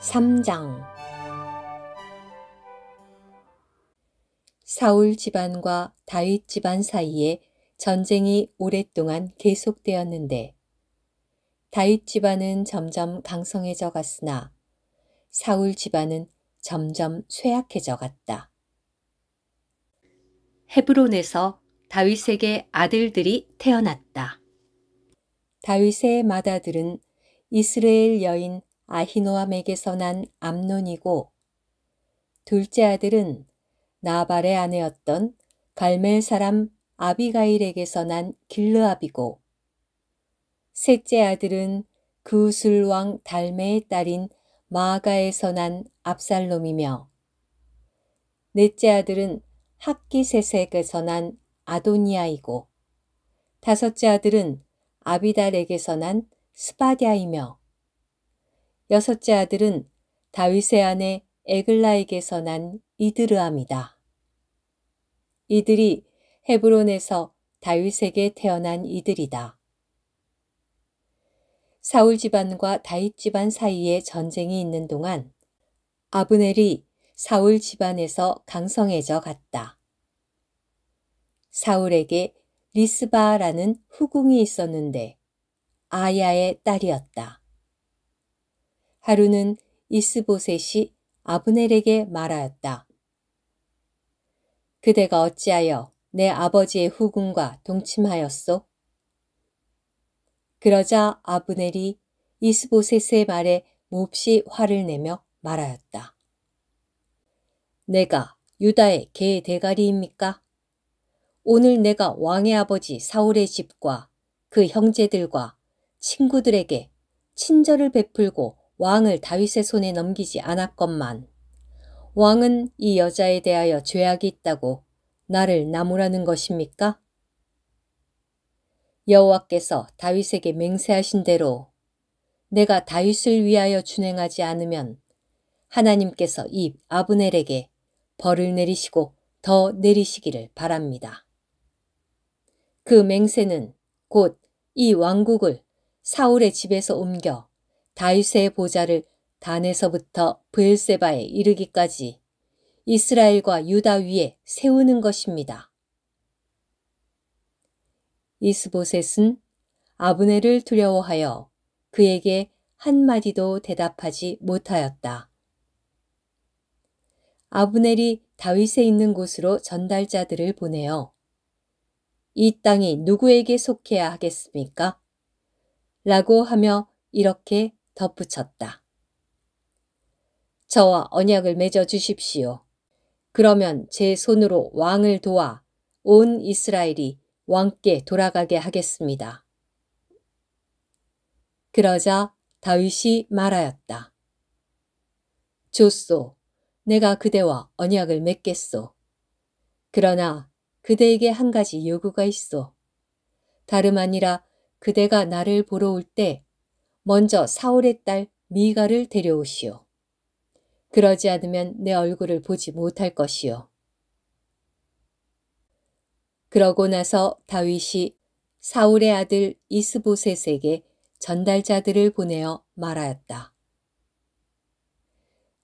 3장 사울 집안과 다윗 집안 사이에 전쟁이 오랫동안 계속되었는데 다윗 집안은 점점 강성해져 갔으나 사울 집안은 점점 쇠약해져 갔다. 헤브론에서 다윗에게 아들들이 태어났다. 다윗의 맏아들은 이스라엘 여인 아히노암에게서 난 암논이고 둘째 아들은 나발의 아내였던 갈멜 사람 아비가일에게서 난 길르압이고 셋째 아들은 그우슬 왕 달메의 딸인 마아가에서 난 압살롬이며 넷째 아들은 학기세색에서 난 아도니아이고 다섯째 아들은 아비달에게서 난 스바랴이며 여섯째 아들은 다윗의 아내 에글라에게서 난 이드르암이다. 이들이 헤브론에서 다윗에게 태어난 이들이다. 사울 집안과 다윗 집안 사이에 전쟁이 있는 동안 아브넬이 사울 집안에서 강성해져 갔다. 사울에게 리스바라는 후궁이 있었는데 아야의 딸이었다. 하루는 이스보셋이 아브넬에게 말하였다. 그대가 어찌하여 내 아버지의 후궁과 동침하였소? 그러자 아브넬이 이스보셋의 말에 몹시 화를 내며 말하였다. 내가 유다의 개 대가리입니까? 오늘 내가 왕의 아버지 사울의 집과 그 형제들과 친구들에게 친절을 베풀고 왕을 다윗의 손에 넘기지 않았건만 왕은 이 여자에 대하여 죄악이 있다고 나를 나무라는 것입니까? 여호와께서 다윗에게 맹세하신 대로 내가 다윗을 위하여 준행하지 않으면 하나님께서 이 아브넬에게 벌을 내리시고 더 내리시기를 바랍니다. 그 맹세는 곧 이 왕국을 사울의 집에서 옮겨 다윗의 보좌를 단에서부터 브엘세바에 이르기까지 이스라엘과 유다 위에 세우는 것입니다. 이스보셋은 아브넬을 두려워하여 그에게 한마디도 대답하지 못하였다. 아브넬이 다윗에 있는 곳으로 전달자들을 보내어 이 땅이 누구에게 속해야 하겠습니까? 라고 하며 이렇게 덧붙였다. 저와 언약을 맺어 주십시오. 그러면 제 손으로 왕을 도와 온 이스라엘이 왕께 돌아가게 하겠습니다. 그러자 다윗이 말하였다. 좋소. 내가 그대와 언약을 맺겠소. 그러나 그대에게 한 가지 요구가 있소. 다름 아니라 그대가 나를 보러 올 때 먼저 사울의 딸 미가를 데려오시오. 그러지 않으면 내 얼굴을 보지 못할 것이요. 그러고 나서 다윗이 사울의 아들 이스보셋에게 전달자들을 보내어 말하였다.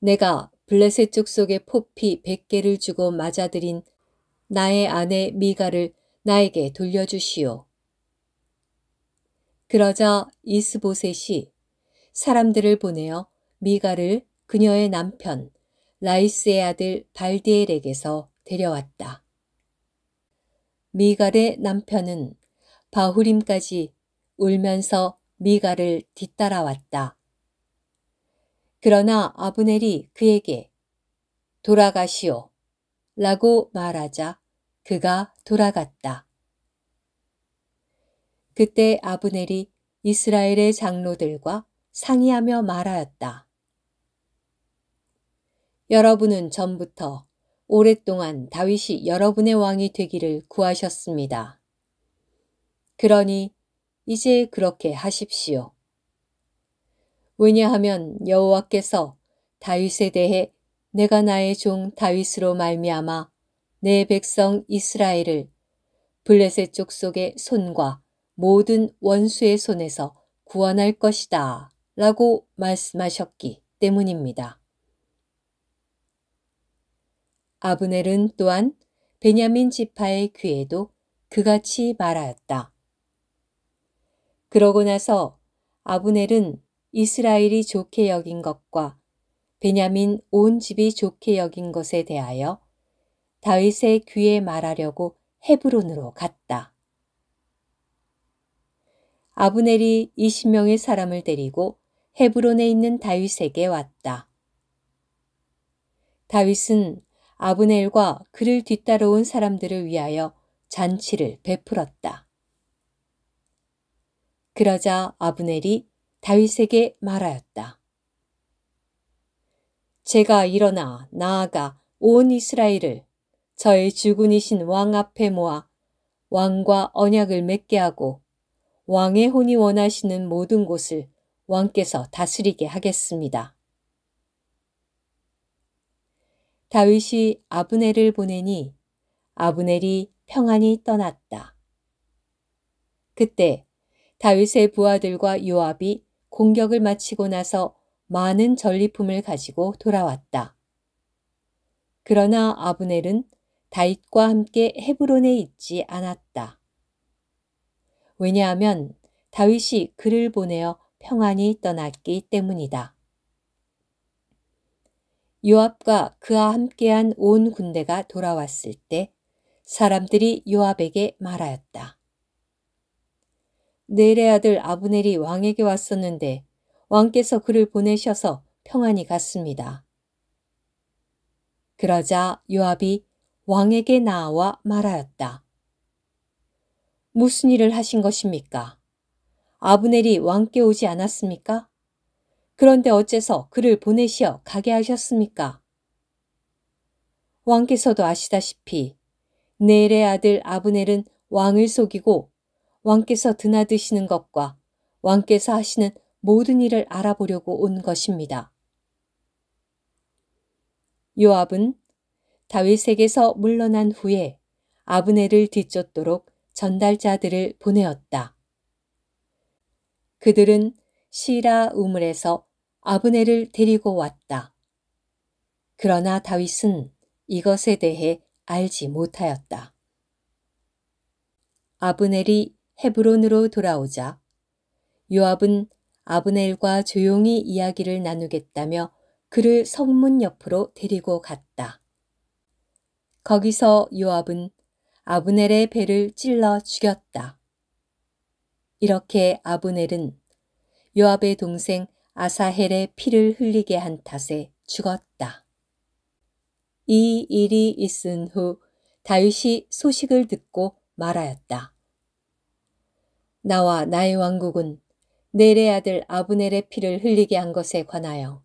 내가 블레셋 족속의 포피 100개를 주고 맞아들인 나의 아내 미가를 나에게 돌려주시오. 그러자 이스보셋이 사람들을 보내어 미가를 그녀의 남편 라이스의 아들 발디엘에게서 데려왔다. 미갈의 남편은 바후림까지 울면서 미갈을 뒤따라왔다. 그러나 아브넬이 그에게 돌아가시오 라고 말하자 그가 돌아갔다. 그때 아브넬이 이스라엘의 장로들과 상의하며 말하였다. 여러분은 전부터 오랫동안 다윗이 여러분의 왕이 되기를 구하셨습니다. 그러니 이제 그렇게 하십시오. 왜냐하면 여호와께서 다윗에 대해 내가 나의 종 다윗으로 말미암아 내 백성 이스라엘을 블레셋 족속의 손과 모든 원수의 손에서 구원할 것이다 라고 말씀하셨기 때문입니다. 아브넬은 또한 베냐민 지파의 귀에도 그같이 말하였다. 그러고 나서 아브넬은 이스라엘이 좋게 여긴 것과 베냐민 온 집이 좋게 여긴 것에 대하여 다윗의 귀에 말하려고 헤브론으로 갔다. 아브넬이 20명의 사람을 데리고 헤브론에 있는 다윗에게 왔다. 다윗은 아브넬과 그를 뒤따라온 사람들을 위하여 잔치를 베풀었다. 그러자 아브넬이 다윗에게 말하였다. 제가 일어나 나아가 온 이스라엘을 저의 주군이신 왕 앞에 모아 왕과 언약을 맺게 하고 왕의 혼이 원하시는 모든 곳을 왕께서 다스리게 하겠습니다. 다윗이 아브넬을 보내니 아브넬이 평안히 떠났다. 그때 다윗의 부하들과 요압이 공격을 마치고 나서 많은 전리품을 가지고 돌아왔다. 그러나 아브넬은 다윗과 함께 헤브론에 있지 않았다. 왜냐하면 다윗이 그를 보내어 평안히 떠났기 때문이다. 요압과 그와 함께한 온 군대가 돌아왔을 때 사람들이 요압에게 말하였다. 넬의 아들 아브넬이 왕에게 왔었는데 왕께서 그를 보내셔서 평안히 갔습니다. 그러자 요압이 왕에게 나와 말하였다. 무슨 일을 하신 것입니까? 아브넬이 왕께 오지 않았습니까? 그런데 어째서 그를 보내시어 가게 하셨습니까? 왕께서도 아시다시피 넬의 아들 아브넬은 왕을 속이고 왕께서 드나드시는 것과 왕께서 하시는 모든 일을 알아보려고 온 것입니다. 요압은 다윗에게서 물러난 후에 아브넬을 뒤쫓도록 전달자들을 보내었다. 그들은 시라 우물에서 아브넬을 데리고 왔다. 그러나 다윗은 이것에 대해 알지 못하였다. 아브넬이 헤브론으로 돌아오자 요압은 아브넬과 조용히 이야기를 나누겠다며 그를 성문 옆으로 데리고 갔다. 거기서 요압은 아브넬의 배를 찔러 죽였다. 이렇게 아브넬은 요압의 동생 아사헬의 피를 흘리게 한 탓에 죽었다. 이 일이 있은 후 다윗이 소식을 듣고 말하였다. 나와 나의 왕국은 넬의 아들 아브넬의 피를 흘리게 한 것에 관하여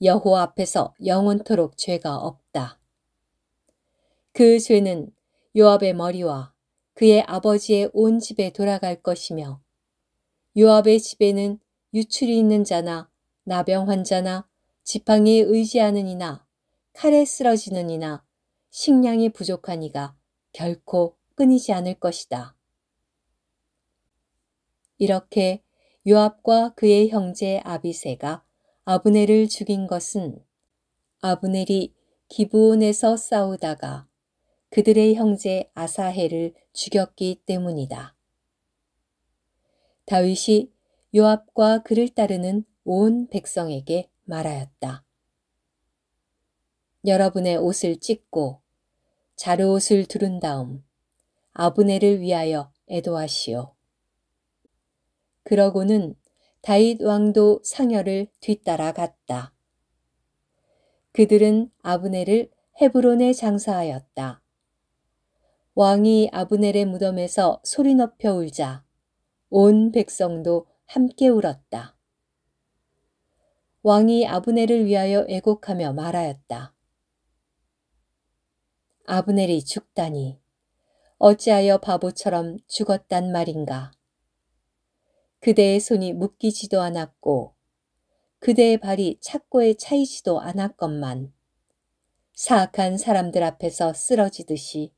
여호와 앞에서 영원토록 죄가 없다. 그 죄는 요압의 머리와 그의 아버지의 온 집에 돌아갈 것이며 요압의 집에는 유출이 있는 자나 나병 환자나 지팡이에 의지하는 이나 칼에 쓰러지는 이나 식량이 부족한 이가 결코 끊이지 않을 것이다. 이렇게 요압과 그의 형제 아비새가 아브넬을 죽인 것은 아브넬이 기브온에서 싸우다가 그들의 형제 아사헬을 죽였기 때문이다. 다윗이 요압과 그를 따르는 온 백성에게 말하였다. 여러분의 옷을 찢고 자루옷을 두른 다음 아브넬을 위하여 애도하시오. 그러고는 다윗 왕도 상여를 뒤따라 갔다. 그들은 아브넬을 헤브론에 장사하였다. 왕이 아브넬의 무덤에서 소리 높여 울자 온 백성도 함께 울었다. 왕이 아브넬을 위하여 애곡하며 말하였다. 아브넬이 죽다니 어찌하여 바보처럼 죽었단 말인가. 그대의 손이 묶이지도 않았고 그대의 발이 착고에 차이지도 않았건만 사악한 사람들 앞에서 쓰러지듯이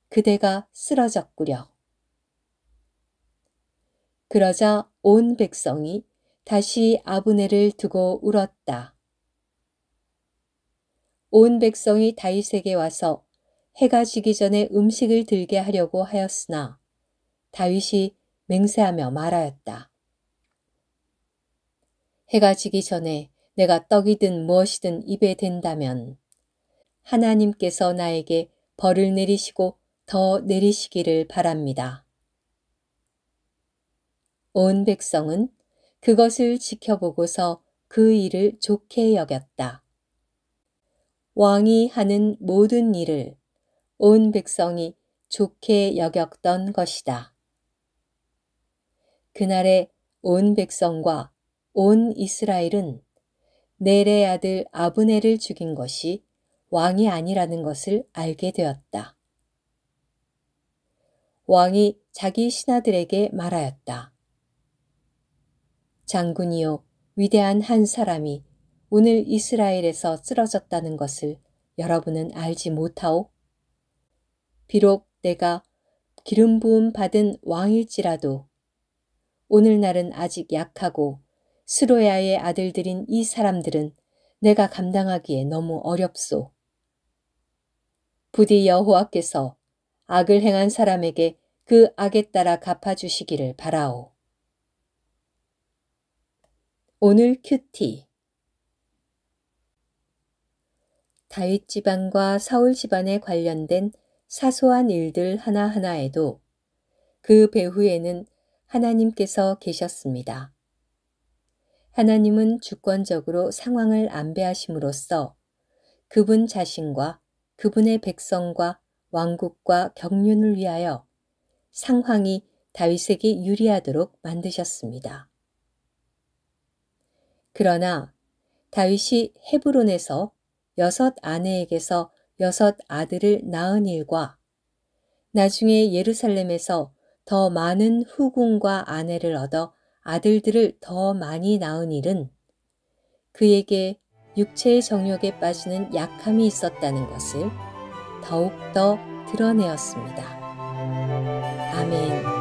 그대가 쓰러졌구려. 그러자 온 백성이 다시 아브넬을 두고 울었다. 온 백성이 다윗에게 와서 해가 지기 전에 음식을 들게 하려고 하였으나 다윗이 맹세하며 말하였다. 해가 지기 전에 내가 떡이든 무엇이든 입에 댄다면 하나님께서 나에게 벌을 내리시고 더 내리시기를 바랍니다. 온 백성은 그것을 지켜보고서 그 일을 좋게 여겼다. 왕이 하는 모든 일을 온 백성이 좋게 여겼던 것이다. 그날에 온 백성과 온 이스라엘은 넬의 아들 아브넬을 죽인 것이 왕이 아니라는 것을 알게 되었다. 왕이 자기 신하들에게 말하였다. 장군이요, 위대한 한 사람이 오늘 이스라엘에서 쓰러졌다는 것을 여러분은 알지 못하오? 비록 내가 기름 부음 받은 왕일지라도 오늘날은 아직 약하고 스로야의 아들들인 이 사람들은 내가 감당하기에 너무 어렵소. 부디 여호와께서 악을 행한 사람에게 그 악에 따라 갚아주시기를 바라오. 오늘 큐티. 다윗 집안과 사울 집안에 관련된 사소한 일들 하나하나에도 그 배후에는 하나님께서 계셨습니다. 하나님은 주권적으로 상황을 안배하심으로써 그분 자신과 그분의 백성과 왕국과 경륜을 위하여 상황이 다윗에게 유리하도록 만드셨습니다. 그러나 다윗이 헤브론에서 6 아내에게서 6 아들을 낳은 일과 나중에 예루살렘에서 더 많은 후궁과 아내를 얻어 아들들을 더 많이 낳은 일은 그에게 육체의 정욕에 빠지는 약함이 있었다는 것을 더욱더 드러내었습니다. 아멘.